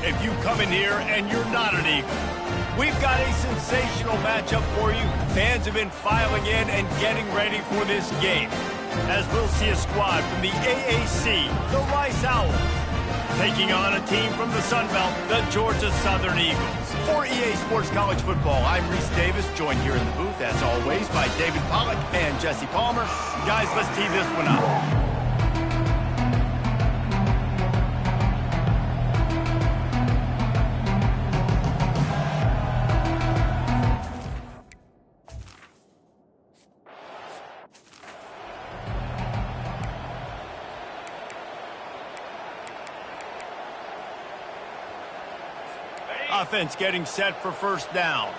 if you come in here and you're not an Eagle. We've got a sensational matchup for you. Fans have been filing in and getting ready for this game, as we'll see a squad from the AAC, the Rice Owls, taking on a team from the Sun Belt, the Georgia Southern Eagles. For EA Sports College Football, I'm Reese Davis, joined here in the booth, as always, by David Pollack and Jesse Palmer. Guys, let's tee this one up. Offense getting set for first down.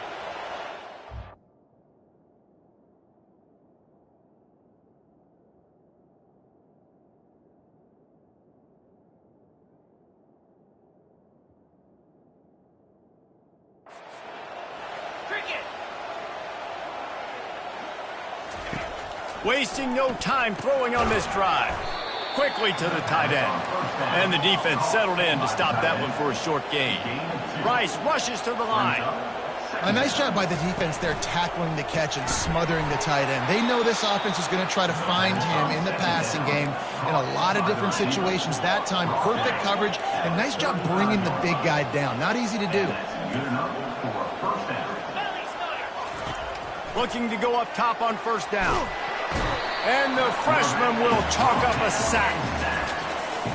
Wasting no time throwing on this drive. Quickly to the tight end. And the defense settled in to stop that one for a short gain. Rice rushes to the line. A nice job by the defense there, tackling the catch and smothering the tight end. They know this offense is going to try to find him in the passing game in a lot of different situations. That time, perfect coverage, and nice job bringing the big guy down. Not easy to do. Looking to go up top on first down. And the freshman will chalk up a sack.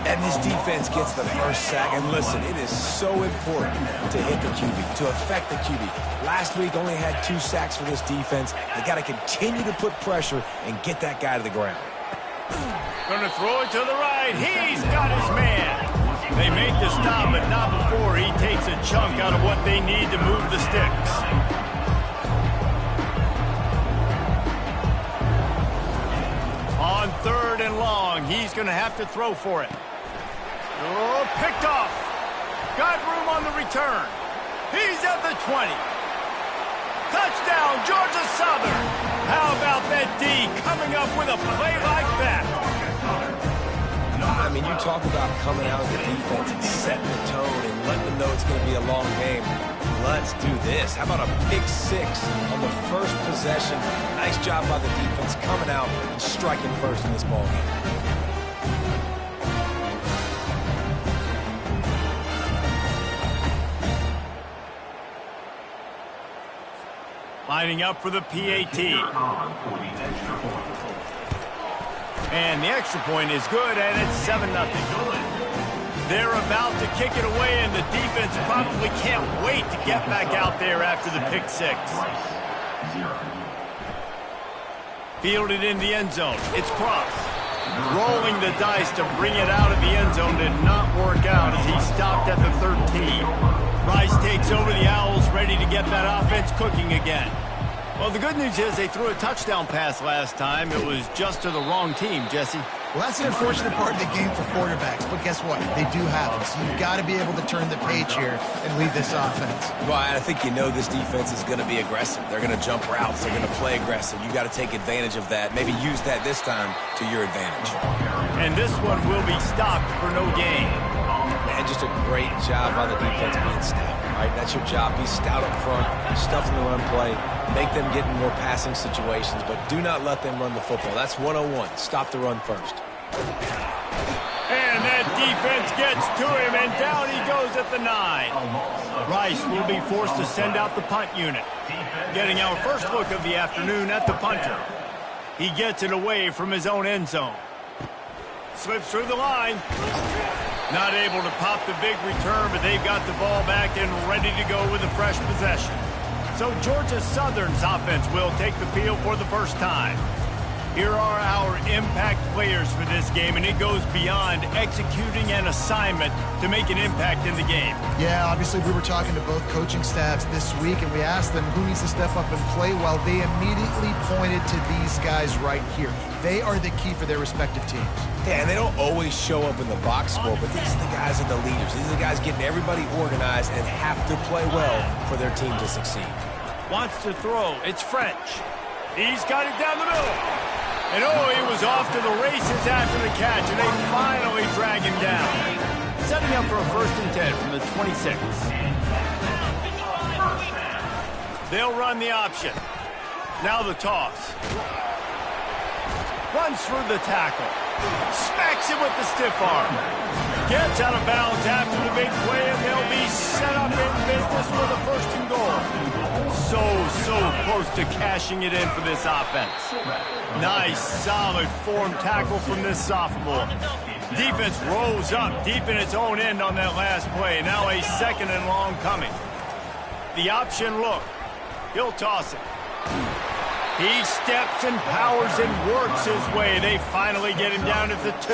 And this defense gets the first sack. And listen, it is so important to hit the QB, to affect the QB. Last week only had 2 sacks for this defense. They got to continue to put pressure and get that guy to the ground. Gonna throw it to the right. He's got his man. They make the stop, but not before he takes a chunk out of what they need to move the sticks. On 3rd and long, he's going to have to throw for it. Oh, picked off. Got room on the return. He's at the 20. Touchdown, Georgia Southern. How about that D coming up with a play like that? I mean, you talk about coming out of the defense and setting the tone and letting them know it's going to be a long game. Let's do this. How about a pick 6 on the first possession? Nice job by the defense coming out and striking first in this ball game. Lining up for the PAT. And the extra point is good, and it's 7-0. They're about to kick it away, and the defense probably can't wait to get back out there after the pick 6. Fielded in the end zone. It's Cross. Rolling the dice to bring it out of the end zone did not work out as he stopped at the 13. Rice takes over the Owls, ready to get that offense cooking again. Well, the good news is they threw a touchdown pass last time. It was just to the wrong team, Jesse. Well, that's an unfortunate part of the game for quarterbacks, but guess what? They do have it, so you've got to be able to turn the page here and lead this offense. Well, I think you know this defense is going to be aggressive. They're going to jump routes. They're going to play aggressive. You got to take advantage of that. Maybe use that this time to your advantage. And this one will be stopped for no gain. Man, just a great job by the defense being stout. All right, that's your job. Be stout up front, stuff in the run play, make them get in more passing situations, but do not let them run the football. That's 101. Stop the run first. And that defense gets to him, and down he goes at the 9. Rice will be forced to send out the punt unit. Getting our first look of the afternoon at the punter. He gets it away from his own end zone. Slips through the line. Not able to pop the big return, but they've got the ball back and ready to go with a fresh possession. So Georgia Southern's offense will take the field for the first time. Here are our impact players for this game, and it goes beyond executing an assignment to make an impact in the game. Yeah, obviously we were talking to both coaching staffs this week, and we asked them who needs to step up and play well. They immediately pointed to these guys right here. They are the key for their respective teams. Yeah, and they don't always show up in the box score, but these are the guys that are the leaders. These are the guys getting everybody organized and have to play well for their team to succeed. Wants to throw. It's French. He's got it down the middle. And oh, he was off to the races after the catch, and they finally drag him down. setting up for a 1st and 10 from the 26. They'll run the option. Now the toss. Runs through the tackle. Smacks it with the stiff arm. Gets out of bounds after the big play, and they'll be set up in business with a 1st and goal. So close to cashing it in for this offense. Nice, solid form tackle from this sophomore. Defense rose up deep in its own end on that last play. Now a 2nd and long coming. The option look. He'll toss it. He steps and powers and works his way. They finally get him down at the 2.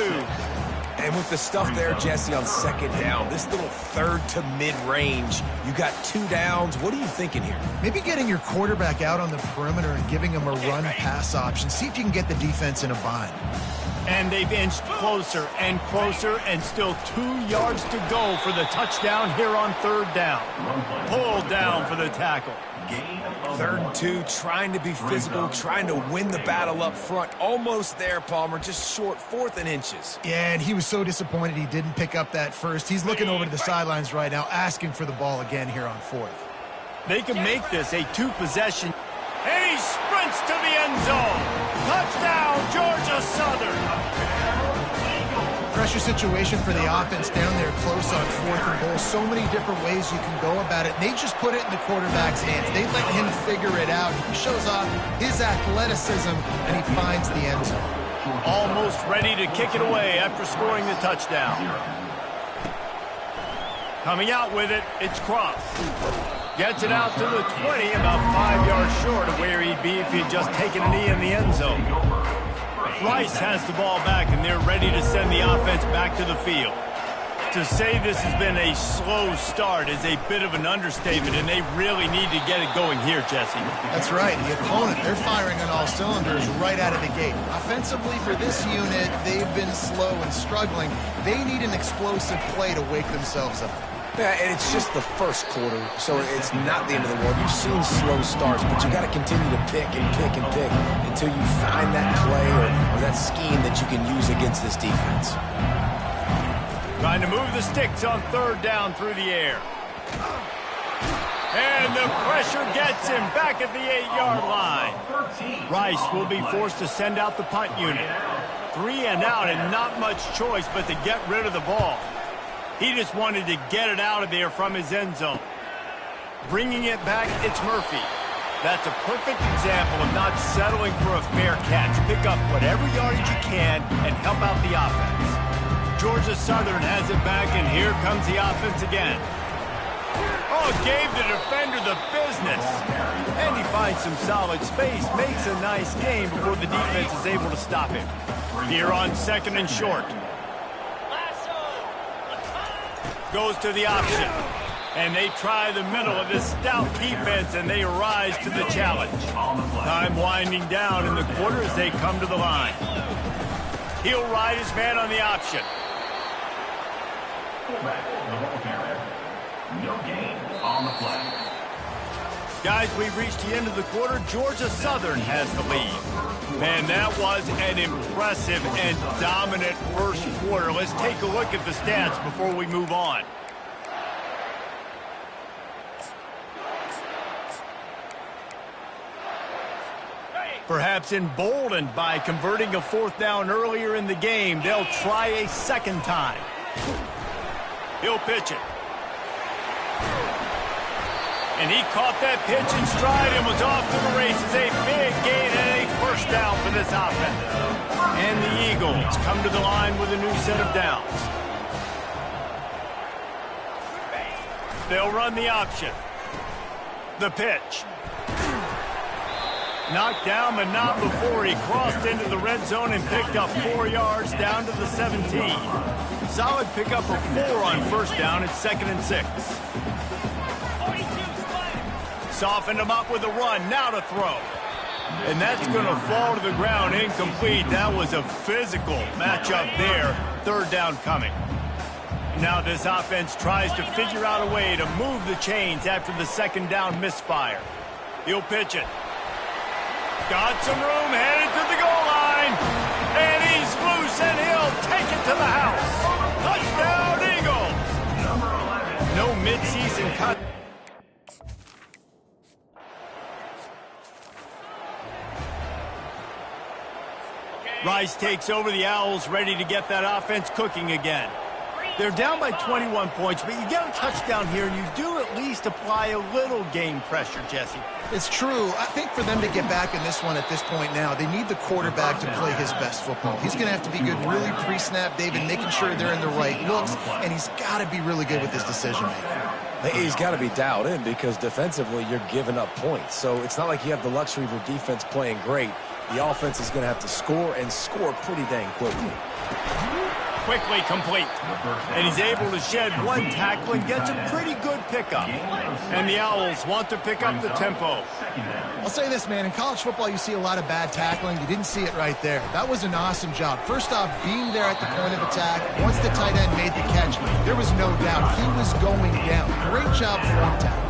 And with the stuff there, Jesse, on 2nd down, this little 3rd to mid-range, you got 2 downs. What are you thinking here? Maybe getting your quarterback out on the perimeter and giving him a run-pass option. See if you can get the defense in a bind. And they've inched closer and closer, and still 2 yards to go for the touchdown here on 3rd down. Pulled down for the tackle. 3rd and 2, trying to be physical, trying to win the battle up front. Almost there, Palmer, just short, 4th and inches. Yeah, and he was so disappointed he didn't pick up that first. He's looking over to the sidelines right now, asking for the ball again here on 4th. They can make this a 2-possession. And he sprints to the end zone. Touchdown, Georgia Southern. Pressure situation for the offense down there close on 4th and goal. So many different ways you can go about it. They just put it in the quarterback's hands. They let him figure it out. He shows off his athleticism, and he finds the end zone. Almost ready to kick it away after scoring the touchdown. Coming out with it, it's Cross. Gets it out to the 20, about 5 yards short of where he'd be if he had just taken a knee in the end zone. Rice has the ball back, and they're ready to send the offense back to the field. To say this has been a slow start is a bit of an understatement, and they really need to get it going here, Jesse. That's right. The opponent, they're firing on all cylinders right out of the gate. Offensively, for this unit, they've been slow and struggling. They need an explosive play to wake themselves up. Yeah, and it's just the 1st quarter, so it's not the end of the world. You've seen slow starts, but you got to continue to pick and pick and pick until you find that play or that scheme that you can use against this defense. Trying to move the sticks on 3rd down through the air. And the pressure gets him back at the 8-yard line. Rice will be forced to send out the punt unit. 3 and out, and not much choice but to get rid of the ball. He just wanted to get it out of there from his end zone. Bringing it back, it's Murphy. That's a perfect example of not settling for a fair catch. Pick up whatever yardage you can and help out the offense. Georgia Southern has it back, and here comes the offense again. Oh, gave the defender the business. And he finds some solid space, makes a nice game before the defense is able to stop him. Here on 2nd and short. Goes to the option. And they try the middle of this stout defense, and they rise to the challenge. Time winding down in the quarter as they come to the line. He'll ride his man on the option. No gain on the play. Guys, we've reached the end of the quarter. Georgia Southern has the lead. Man, that was an impressive and dominant 1st quarter. Let's take a look at the stats before we move on. Perhaps emboldened by converting a 4th down earlier in the game, they'll try a 2nd time. He'll pitch it. And he caught that pitch in stride and was off to the races. A big gain and a 1st down for this offense. And the Eagles come to the line with a new set of downs. They'll run the option. The pitch. Knocked down, but not before he crossed into the red zone and picked up 4 yards down to the 17. Solid pickup of 4 on 1st down at 2nd and 6. Softened him up with a run, now to throw. And that's going to fall to the ground incomplete. That was a physical matchup there. 3rd down coming. Now this offense tries to figure out a way to move the chains after the 2nd down misfire. He'll pitch it. Got some room, headed to the goal line. And he's loose, and he'll take it to the house. Touchdown, Eagles! midseason cut. Rice takes over the Owls, ready to get that offense cooking again. They're down by 21 points, but you get a touchdown here, and you do at least apply a little game pressure, Jesse. It's true. I think for them to get back in this one at this point now, they need the quarterback to play his best football. He's going to have to be good really pre-snap, David, making sure they're in the right looks, and he's got to be really good with his decision-making. He's got to be dialed in because defensively you're giving up points. So it's not like you have the luxury of your defense playing great. The offense is going to have to score and score pretty dang quickly. Quickly complete. And he's able to shed one tackle and gets a pretty good pickup. And the Owls want to pick up the tempo. I'll say this, man. In college football, you see a lot of bad tackling. You didn't see it right there. That was an awesome job. First off, being there at the point of attack. Once the tight end made the catch, there was no doubt he was going down. Great job form tackle.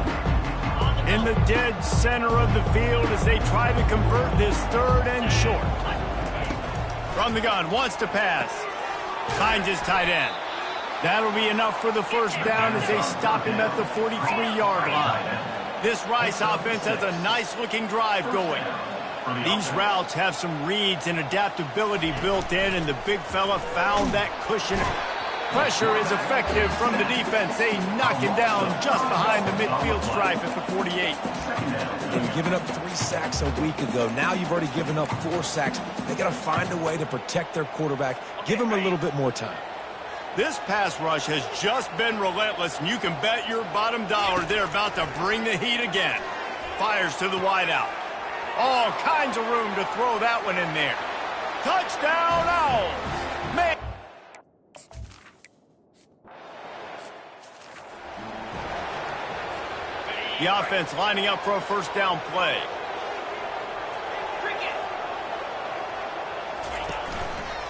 In the dead center of the field as they try to convert this 3rd and short. From the gun, wants to pass. Finds his tight end. That'll be enough for the first down as they stop him at the 43-yard line. This Rice offense has a nice-looking drive going. These routes have some reads and adaptability built in, and the big fella found that cushion. Pressure is effective from the defense. They knock him down just behind the midfield stripe at the 48. And giving up 3 sacks a week ago. Now you've already given up 4 sacks. They got to find a way to protect their quarterback. Give him a little bit more time. This pass rush has just been relentless, and you can bet your bottom dollar they're about to bring the heat again. Fires to the wideout. All kinds of room to throw that one in there. Touchdown, Owls! Man. The offense lining up for a first down play.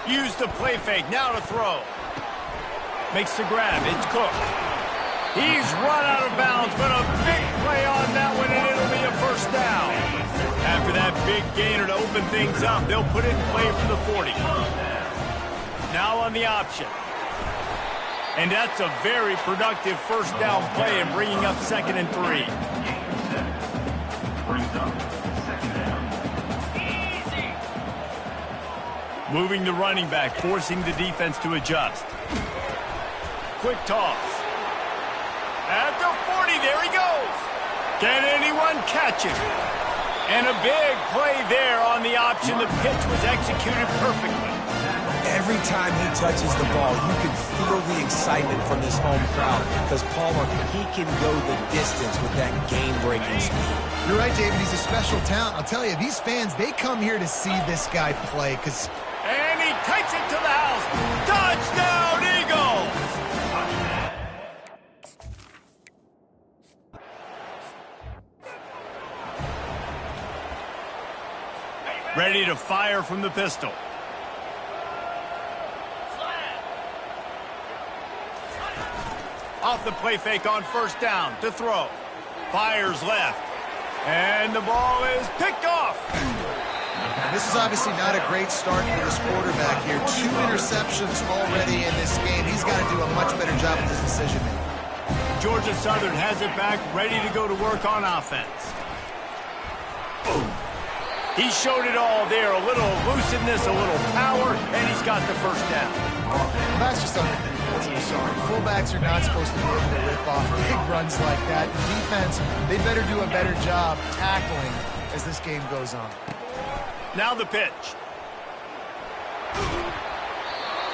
Use the play fake, now to throw. Makes the grab, it's Cook. He's run out of bounds, but a big play on that one, and it'll be a first down. After that big gainer to open things up, they'll put it in play from the 40. Now on the option. And that's a very productive first down play and bringing up 2nd and 3. Moving the running back, forcing the defense to adjust. Quick toss. At the 40, there he goes. Can anyone catch him? And a big play there on the option. The pitch was executed perfectly. Every time he touches the ball, you can feel the excitement from this home crowd because Palmer, he can go the distance with that game-breaking speed. You're right, David. He's a special talent. I'll tell you, these fans, they come here to see this guy play because... And he takes it to the house. Touchdown, Eagles! Ready to fire from the pistol. Off the play fake on first down to throw. Fires left. And the ball is picked off. This is obviously not a great start for this quarterback here. 2 interceptions already in this game. He's got to do a much better job with his decision-making. Georgia Southern has it back, ready to go to work on offense. He showed it all there. A little elusiveness, a little power, and he's got the first down. Well, that's just on the defense. I'm sorry. Fullbacks are not supposed to be able to rip off big runs like that. Defense, they better do a better job tackling as this game goes on. Now the pitch.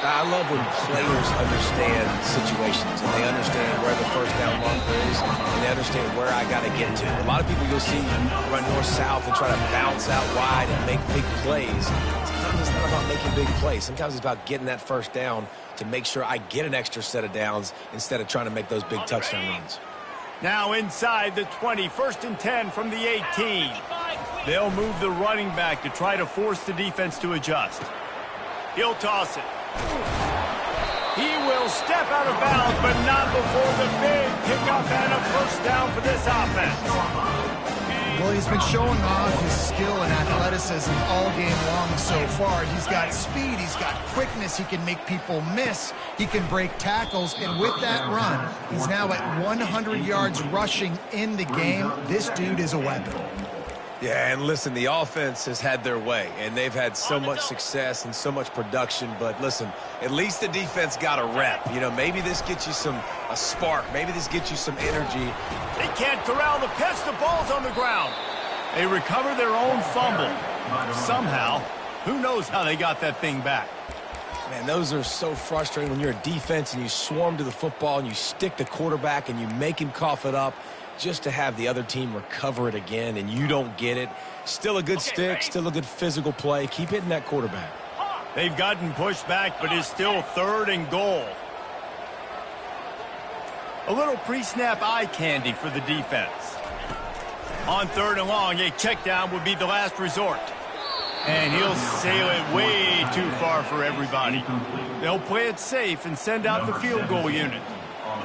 I love when players understand situations and they understand where the first down marker is and they understand where I got to get to. A lot of people you'll see run north-south and try to bounce out wide and make big plays. Sometimes it's not about making big plays. Sometimes it's about getting that first down to make sure I get an extra set of downs instead of trying to make those big touchdown runs. Now inside the 20, 1st and 10 from the 18. They'll move the running back to try to force the defense to adjust. He'll toss it. He will step out of bounds, but not before the big pickup and a first down for this offense. Well, he's been showing off his skill and athleticism all game long so far. He's got speed, he's got quickness, he can make people miss, he can break tackles, and with that run, he's now at 100 yards rushing in the game. This dude is a weapon. Yeah, and listen, the offense has had their way, and they've had so much success and so much production. But listen, at least the defense got a rep. You know, maybe this gets you a spark. Maybe this gets you some energy. They can't corral the pitch. The ball's on the ground. They recover their own fumble. Somehow, who knows how they got that thing back. Man, those are so frustrating when you're a defense and you swarm to the football and you stick the quarterback and you make him cough it up, just to have the other team recover it again and you don't get it. Still a good stick, still a good physical play. Keep hitting that quarterback. They've gotten pushed back, but it's still 3rd and goal. A little pre-snap eye candy for the defense. On 3rd and long, a check down would be the last resort. And he'll sail it way too far for everybody. They'll play it safe and send out the field goal unit.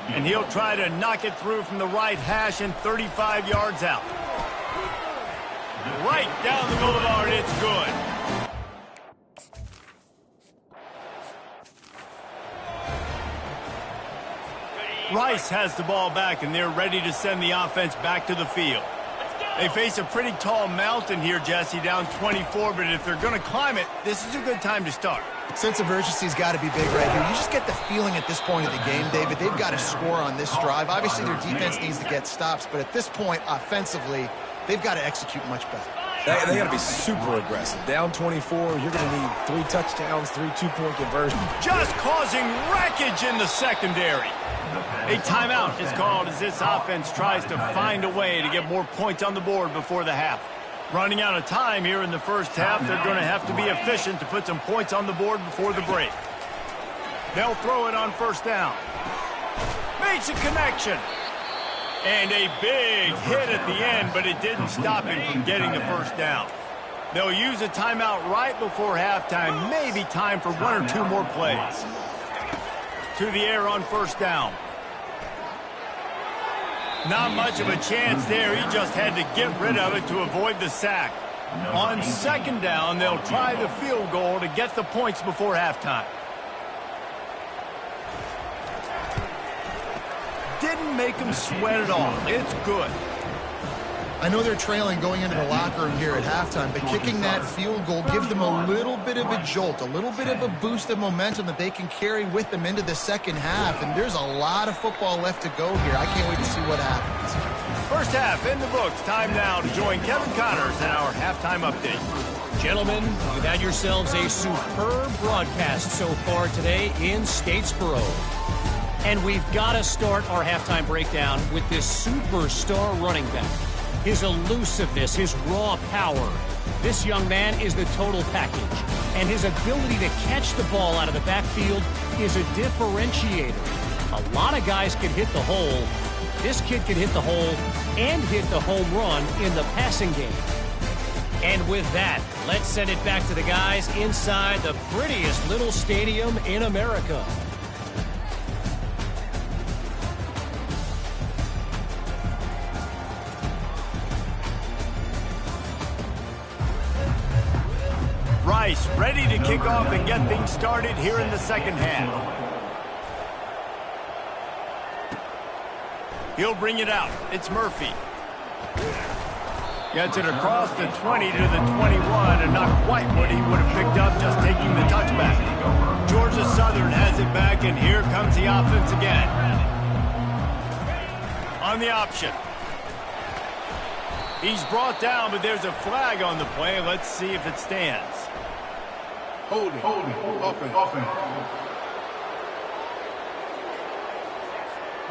And he'll try to knock it through from the right hash and 35 yards out. Right down the boulevard, it's good. Rice has the ball back, and they're ready to send the offense back to the field. They face a pretty tall mountain here, Jesse, down 24, but if they're going to climb it, this is a good time to start. Sense of urgency's got to be big right here. You just get the feeling at this point of the game, David, they've got to score on this drive. Obviously, their defense needs to get stops, but at this point, offensively, they've got to execute much better. They got to be super aggressive. Down 24, you're going to need 3 touchdowns, 3 two-point conversions. Just causing wreckage in the secondary. A timeout is called as this offense tries to find a way to get more points on the board before the half. Running out of time here in the first half, they're going to have to be efficient to put some points on the board before the break. They'll throw it on 1st down. Makes a connection. And a big hit at the end, but it didn't stop him from getting the 1st down. They'll use a timeout right before halftime, maybe time for 1 or 2 more plays. To the air on 1st down. Not much of a chance there. He just had to get rid of it to avoid the sack. On 2nd down, they'll try the field goal to get the points before halftime. Didn't make him sweat at all. It's good. I know they're trailing going into the locker room here at halftime, but kicking that field goal gives them a little bit of a jolt, a little bit of a boost of momentum that they can carry with them into the second half, and there's a lot of football left to go here. I can't wait to see what happens. First half in the books. Time now to join Kevin Connors in our halftime update. Gentlemen, you've had yourselves a superb broadcast so far today in Statesboro. And we've got to start our halftime breakdown with this superstar running back. His elusiveness, his raw power. This young man is the total package. And his ability to catch the ball out of the backfield is a differentiator. A lot of guys can hit the hole. This kid can hit the hole and hit the home run in the passing game. And with that, let's send it back to the guys inside the prettiest little stadium in America. Rice ready to kick off and get things started here in the second half. He'll bring it out. It's Murphy. Gets it across the 20 to the 21, and not quite what he would have picked up just taking the touchback. Georgia Southern has it back, and here comes the offense again. On the option. He's brought down, but there's a flag on the play. Let's see if it stands. Holding. Offense.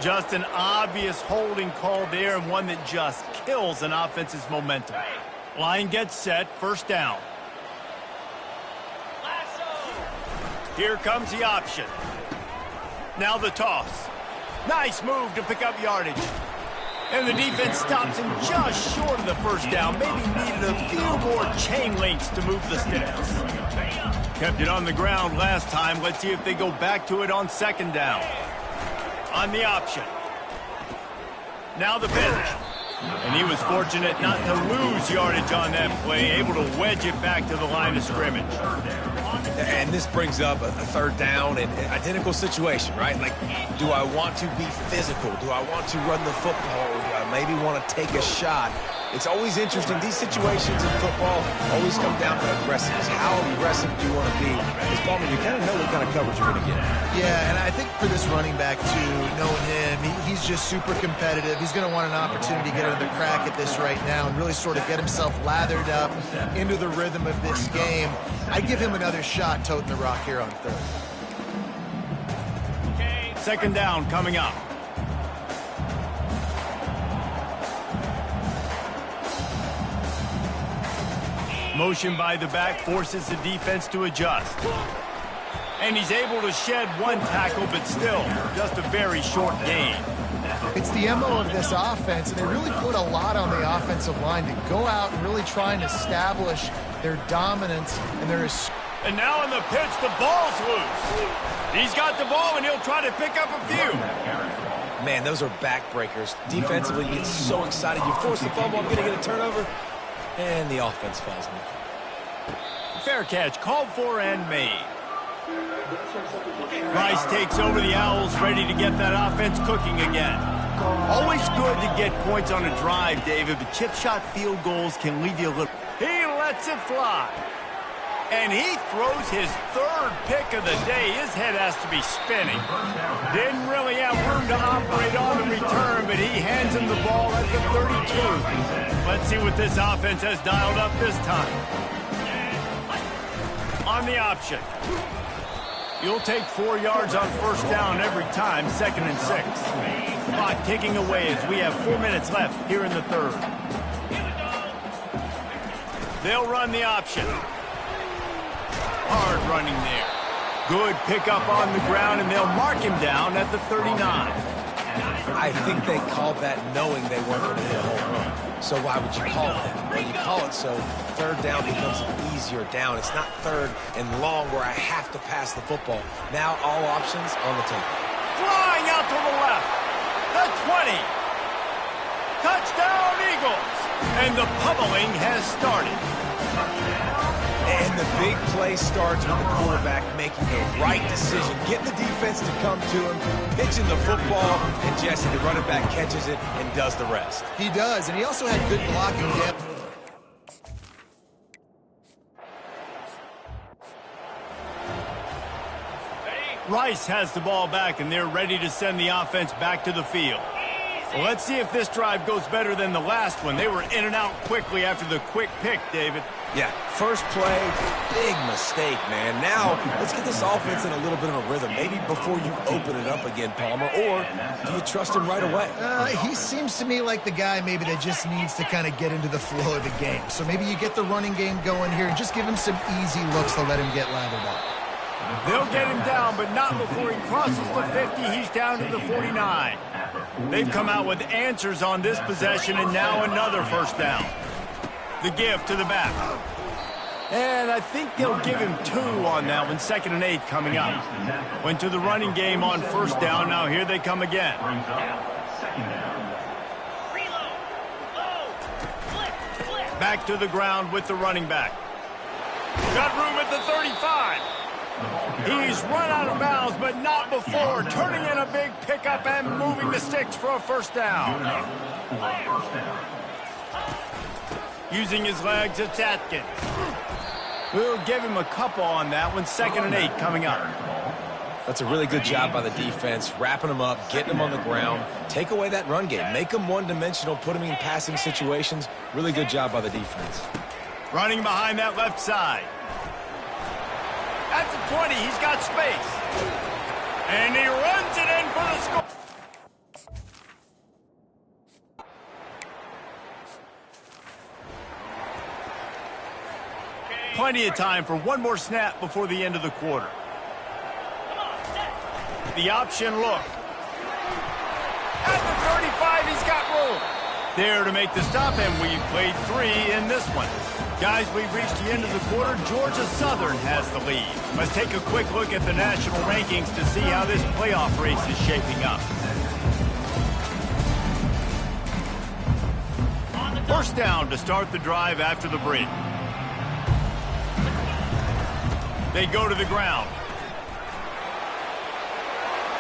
Just an obvious holding call there, and one that just kills an offense's momentum. Line gets set, 1st down. Here comes the option. Now the toss. Nice move to pick up yardage. And the defense stops him just short of the 1st down. Maybe needed a few more chain links to move the sticks. Kept it on the ground last time. Let's see if they go back to it on 2nd down. On the option. Now the pitch. And he was fortunate not to lose yardage on that play, able to wedge it back to the line of scrimmage. And this brings up a third down and identical situation, right? Like, do I want to be physical? Do I want to run the football? Or do I maybe want to take a shot? It's always interesting. These situations in football always come down to aggressiveness. How aggressive do you want to be? Because, Palmer, you kind of know what kind of coverage you're going to get. Yeah, and I think for this running back, too, knowing him, he's just super competitive. He's going to want an opportunity to get another crack at this right now and really sort of get himself lathered up into the rhythm of this game. I give him another shot toting the rock here on third. Second down coming up. Motion by the back forces the defense to adjust. And he's able to shed one tackle, but still, just a very short gain. It's the MO of this offense, and they really put a lot on the offensive line to go out and really try and establish their dominance. And now in the pitch, the ball's loose. He's got the ball, and he'll try to pick up a few. Man, those are backbreakers. Defensively, you get so excited. You force the fumble, I'm going to get a turnover. And the offense falls in the field. Fair catch, called for and made. Rice takes over the Owls, ready to get that offense cooking again. Always good to get points on a drive, David, but chip shot field goals can leave you a little. He lets it fly. And he throws his third pick of the day. His head has to be spinning. Didn't really have room to operate on the return, but he hands him the ball at the 32. Let's see what this offense has dialed up this time. On the option. You'll take 4 yards on first down every time, 2nd and 6. Clock ticking away as we have 4 minutes left here in the third. They'll run the option. Hard running there. Good pickup on the ground, and they'll mark him down at the 39. I think they called that knowing they weren't going to hit a home run. So why would you call it that? Well, you call it so third down becomes an easier down. It's not third and long where I have to pass the football. Now all options on the table. Flying out to the left. The 20. Touchdown, Eagles. And the pummeling has started. And the big play starts with the quarterback making the right decision, getting the defense to come to him, pitching the football, and Jesse, the running back, catches it and does the rest. He does, and he also had good blocking depth. Rice has the ball back, and they're ready to send the offense back to the field. Well, let's see if this drive goes better than the last one. They were in and out quickly after the quick pick, David. Yeah, first play, big mistake, man. Now, let's get this offense in a little bit of a rhythm. Maybe before you open it up again, Palmer, or do you trust him right away? He seems to me like the guy maybe that just needs to kind of get into the flow of the game. So maybe you get the running game going here and just give him some easy looks to let him get lathered up. They'll get him down, but not before he crosses the 50. He's down to the 49. They've come out with answers on this possession, and now another first down. The give to the back. And I think they'll give him 2 on that one. 2nd and 8 coming up. Went to the running game on first down. Now here they come again. Back to the ground with the running back. Got room at the 35. He's run out of bounds, but not before. Turning in a big pickup and moving the sticks for a first down. Using his legs, it's Atkins. We'll give him a couple on that one. 2nd and 8 coming up. That's a really good job by the defense, wrapping them up, getting them on the ground. Take away that run game. Make them one-dimensional, put them in passing situations. Really good job by the defense. Running behind that left side. At the 20, he's got space. And he runs it in for the score. Plenty of time for one more snap before the end of the quarter. The option look. At the 35, he's got room. There to make the stop, and we've played 3 in this one. Guys, we've reached the end of the quarter. Georgia Southern has the lead. Let's take a quick look at the national rankings to see how this playoff race is shaping up. First down to start the drive after the break. They go to the ground.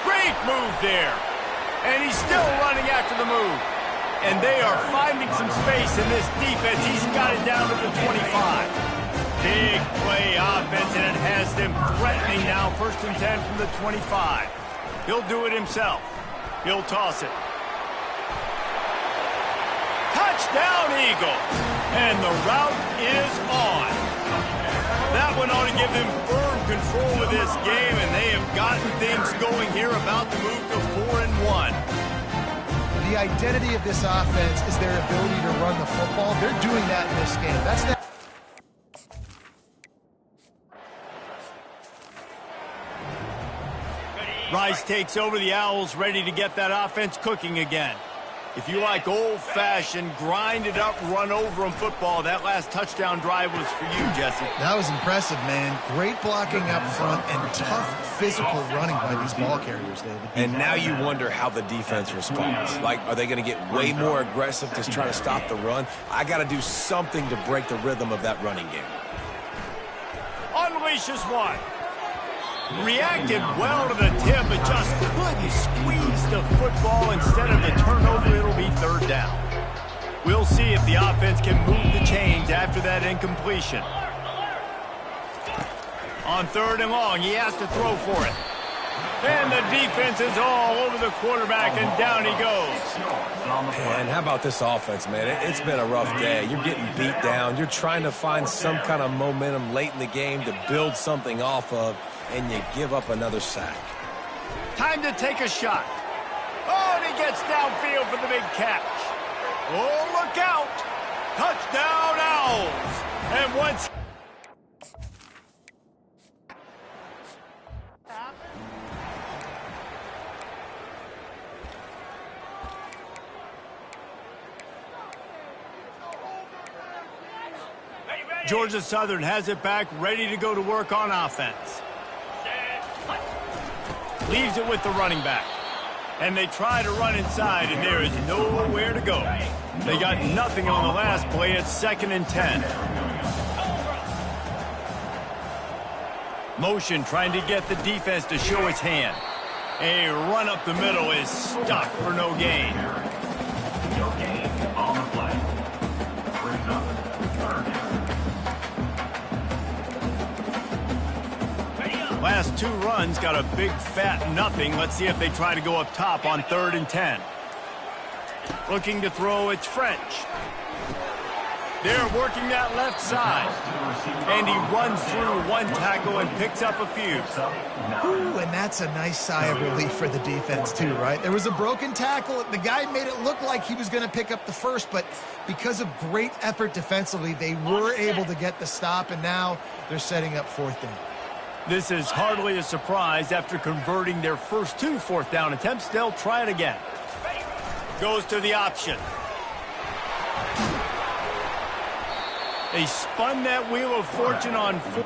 Great move there. And he's still running after the move. And they are finding some space in this defense. He's got it down to the 25. Big play offense, and it has them threatening now. 1st and 10 from the 25. He'll do it himself. He'll toss it. Touchdown, Eagles. And the route is on. That one ought to give them firm control of this game, and they have gotten things going here, about to move to 4-1. The identity of this offense is their ability to run the football. They're doing that in this game. That's that. Rice takes over the Owls, ready to get that offense cooking again. If you like old-fashioned, grind-it-up, run-over-'em football, that last touchdown drive was for you, Jesse. That was impressive, man. Great blocking up front and tough physical running by these ball carriers, David. And now you wonder how the defense responds. Like, are they going to get way more aggressive to try to stop the run? I got to do something to break the rhythm of that running game. Unleashes one. Reacted well to the tip, but just couldn't squeeze the football. Instead of the turnover, it'll be 3rd down. We'll see if the offense can move the chains after that incompletion. On 3rd and long, he has to throw for it. And the defense is all over the quarterback, and down he goes. Man, how about this offense, man? It's been a rough day. You're getting beat down. You're trying to find some kind of momentum late in the game to build something off of, and you give up another sack. Time to take a shot. Oh, and he gets downfield for the big catch. Oh, look out. Touchdown, Owls. And once... Georgia Southern has it back, ready to go to work on offense. Leaves it with the running back. And they try to run inside, and there is nowhere to go. They got nothing on the last play. It's 2nd and 10. Motion trying to get the defense to show its hand. A run up the middle is stuck for no gain. No gain on the play. 3rd down. Last 2 runs got a big fat nothing. Let's see if they try to go up top on 3rd and 10. Looking to throw, it's French. They're working that left side. And he runs through one tackle and picks up a few. Ooh, and that's a nice sigh of relief for the defense too, right? There was a broken tackle. The guy made it look like he was going to pick up the first, but because of great effort defensively, they were able to get the stop, and now they're setting up 4th down. This is hardly a surprise. After converting their first 2 4th down attempts, they'll try it again. Goes to the option. They spun that wheel of fortune on 4th.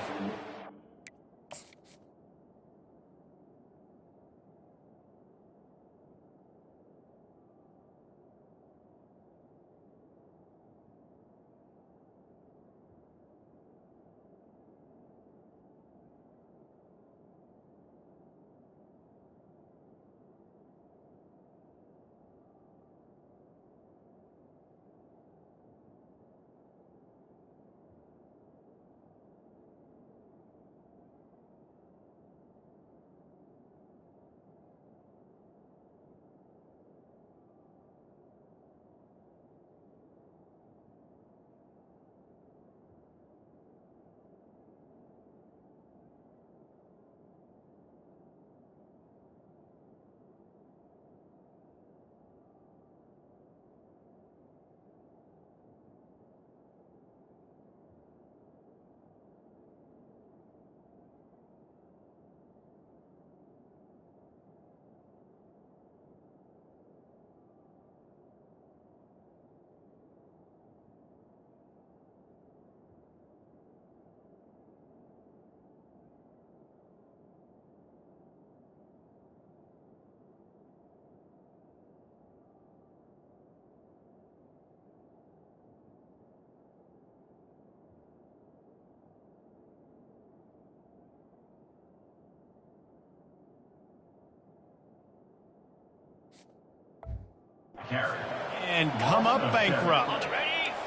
And come up bankrupt.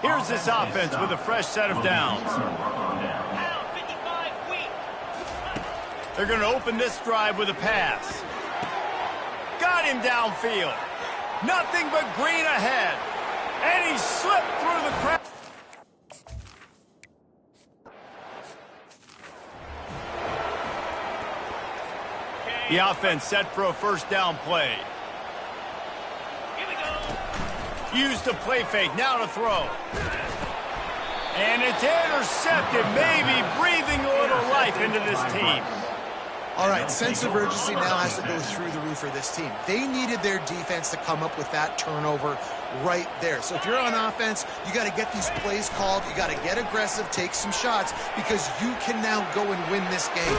Here's this offense with a fresh set of downs. They're going to open this drive with a pass. Got him downfield. Nothing but green ahead. And he slipped through the cracks. The offense set for a first down play. Used the play fake, now to throw. And it's intercepted, maybe breathing a little life into this team. All right, sense of urgency now has to go through the roof for this team. They needed their defense to come up with that turnover right there. So if you're on offense, you got to get these plays called. You got to get aggressive, take some shots, because you can now go and win this game.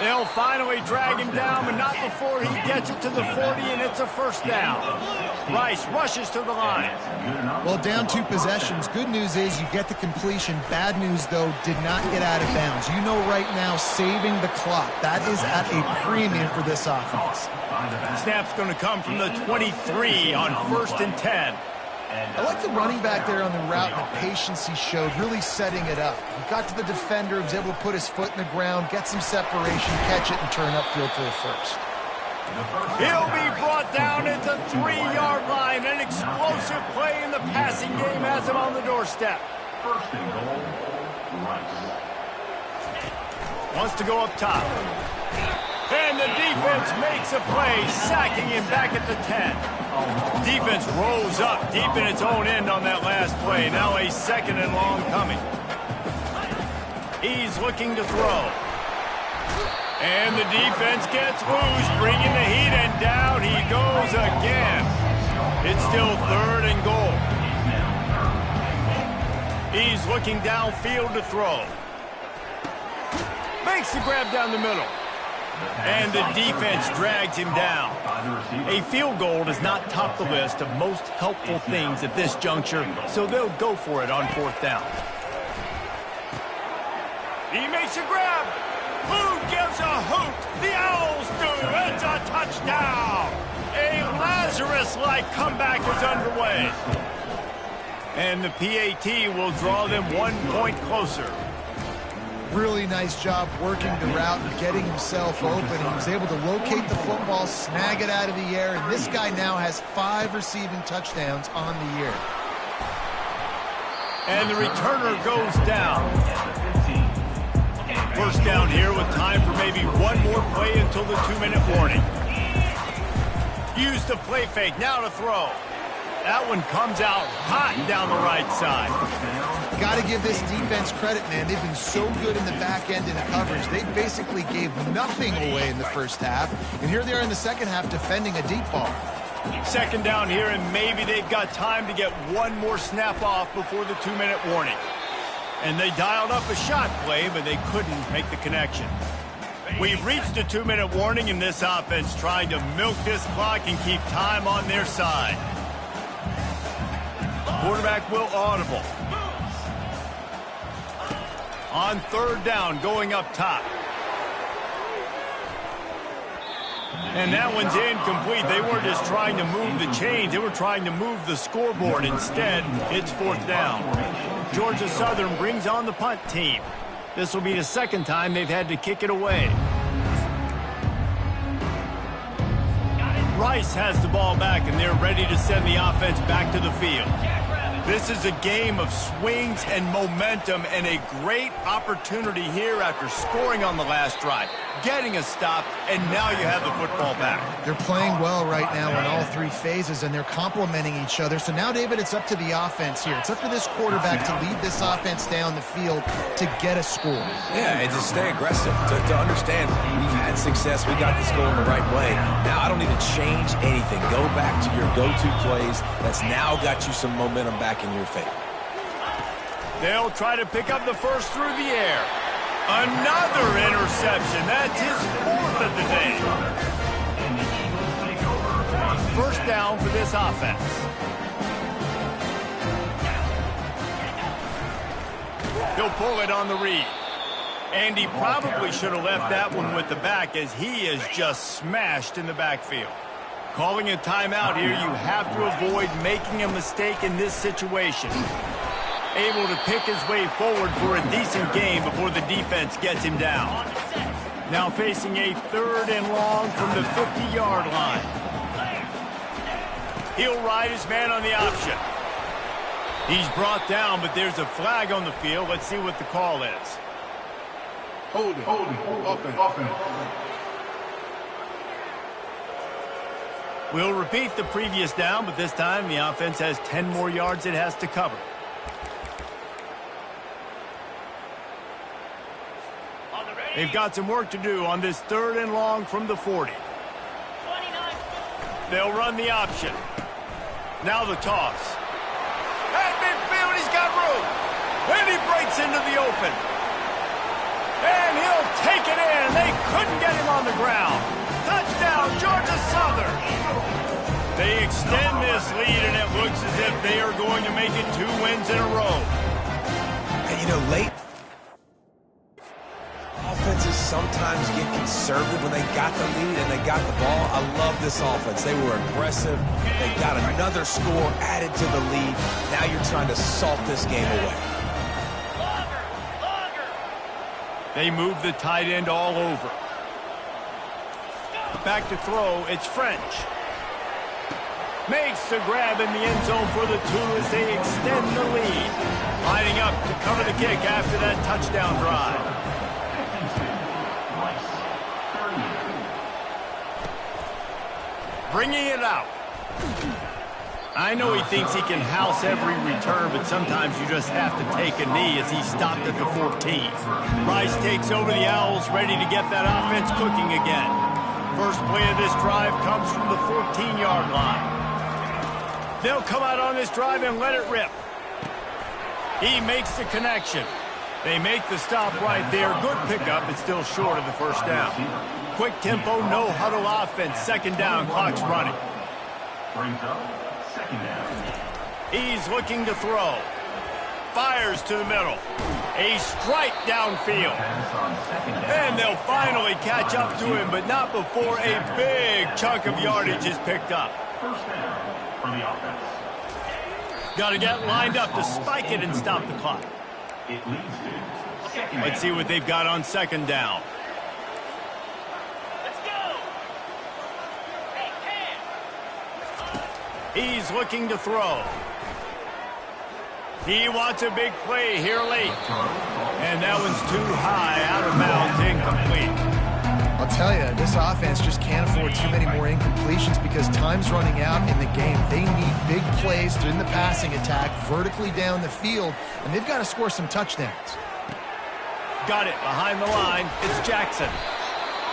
They'll finally drag him down, but not before he gets it to the 40, and it's a first down. Rice rushes to the line. Well, down 2 possessions. Good news is you get the completion. Bad news, though, did not get out of bounds. You know right now, saving the clock. That is at a premium for this offense. Snap's going to come from the 23 on 1st and 10. I like the running back there on the route and the patience he showed, really setting it up. He got to the defender, was able to put his foot in the ground, get some separation, catch it, and turn upfield for the first. He'll be brought down at the 3-yard line. An explosive play in the passing game has him on the doorstep. First and goal, Rice. Wants to go up top. And the defense makes a play, sacking him back at the 10. Defense rolls up deep in its own end on that last play. Now a 2nd and long coming. He's looking to throw. And the defense gets loose, bringing the heat, and down he goes again. It's still 3rd and goal. He's looking downfield to throw. Makes the grab down the middle. And the defense drags him down. A field goal does not top the list of most helpful things at this juncture, so they'll go for it on 4th down. He makes a grab. Who gives a hoot? The Owls do. It's a touchdown. A Lazarus-like comeback is underway. And the PAT will draw them 1 point closer. Really nice job working the route and getting himself open. He was able to locate the football, snag it out of the air, and this guy now has 5 receiving touchdowns on the year. And the returner goes down. First down here with time for maybe one more play until the 2-minute warning. Use the play fake, now to throw. That one comes out hot down the right side. Got to give this defense credit, man. They've been so good in the back end in coverage. They basically gave nothing away in the first half. And here they are in the second half defending a deep ball. 2nd down here, and maybe they've got time to get one more snap off before the 2-minute warning. And they dialed up a shot play, but they couldn't make the connection. We've reached a 2-minute warning, and this offense trying to milk this clock and keep time on their side. Quarterback will audible. On 3rd down, going up top. And that one's incomplete. They weren't just trying to move the chains. They were trying to move the scoreboard. Instead, it's 4th down. Georgia Southern brings on the punt team. This will be the 2nd time they've had to kick it away. Rice has the ball back, and they're ready to send the offense back to the field. This is a game of swings and momentum, and a great opportunity here after scoring on the last drive, getting a stop, and now you have the football back. They're playing well right now in all 3 phases, and they're complementing each other. So now, David, it's up to the offense here. It's up to this quarterback to lead this offense down the field to get a score. Yeah, and to stay aggressive, to understand we've had success, we got this going the right way. Now I don't need to change anything. Go back to your go-to plays. That's now got you some momentum back in your favor. They'll try to pick up the first through the air. Another interception. That's his 4th of the day. First down for this offense. He'll pull it on the read. And he probably should have left that one with the back, as he is just smashed in the backfield. Calling a timeout here, you have to avoid making a mistake in this situation. Able to pick his way forward for a decent game before the defense gets him down. Now facing a 3rd and long from the 50-yard line. He'll ride his man on the option. He's brought down, but there's a flag on the field. Let's see what the call is. Holding. Offense. We'll repeat the previous down, but this time the offense has 10 more yards it has to cover. They've got some work to do on this 3rd and long from the 40. They'll run the option. Now the toss. At midfield, he's got room. And he breaks into the open. And he'll take it in. They couldn't get him on the ground. Touchdown, Georgia Southern. They extend this lead, and it looks as if they are going to make it 2 wins in a row. And you know, late offenses sometimes get conservative when they got the lead and they got the ball. I love this offense. They were aggressive. They got another score added to the lead. Now you're trying to salt this game away. They move the tight end all over. Back to throw, it's French. Makes the grab in the end zone for the 2 as they extend the lead. Lining up to cover the kick after that touchdown drive. Bringing it out. I know he thinks he can house every return, but sometimes you just have to take a knee as he stopped at the 14. Rice takes over the Owls, ready to get that offense cooking again. First play of this drive comes from the 14-yard line. They'll come out on this drive and let it rip. He makes the connection. They make the stop right there. Good pickup. It's still short of the first down. Quick tempo, no huddle offense. 2nd down, clock's running. Brings up 2nd down. He's looking to throw. Fires to the middle. A strike downfield. And they'll finally catch up to him, but not before a big chunk of yardage is picked up. 1st down for the offense. Got to get lined up to spike it and stop the clock. It leads to 2nd down. Let's see what they've got on 2nd down. He's looking to throw. He wants a big play here late. And that one's too high, out of bounds, incomplete. I'll tell you, this offense just can't afford too many more incompletions because time's running out in the game. They need big plays in the passing attack, vertically down the field, and they've got to score some touchdowns. Got it behind the line. It's Jackson.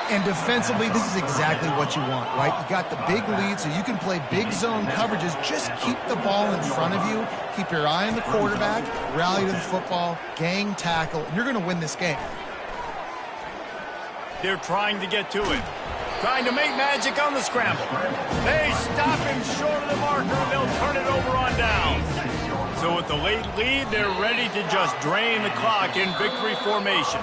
And defensively, this is exactly what you want, right? You got the big lead, so you can play big zone coverages. Just keep the ball in front of you. Keep your eye on the quarterback, rally to the football, gang tackle, and you're going to win this game. They're trying to get to it. Trying to make magic on the scramble. They stop him short of the marker, and they'll turn it over on down. So with the late lead, they're ready to just drain the clock in victory formation.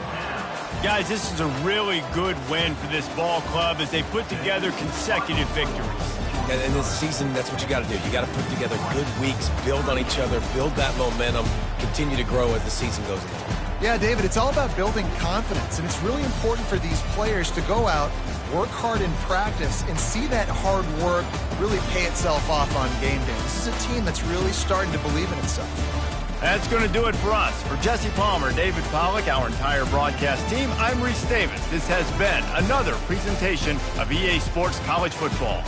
Guys, this is a really good win for this ball club as they put together consecutive victories. And in this season, that's what you got to do. You got to put together good weeks, build on each other, build that momentum, continue to grow as the season goes along. Yeah, David, it's all about building confidence, and it's really important for these players to go out, work hard in practice, and see that hard work really pay itself off on game day. This is a team that's really starting to believe in itself. That's going to do it for us. For Jesse Palmer, David Pollack, our entire broadcast team, I'm Reese Davis. This has been another presentation of EA Sports College Football.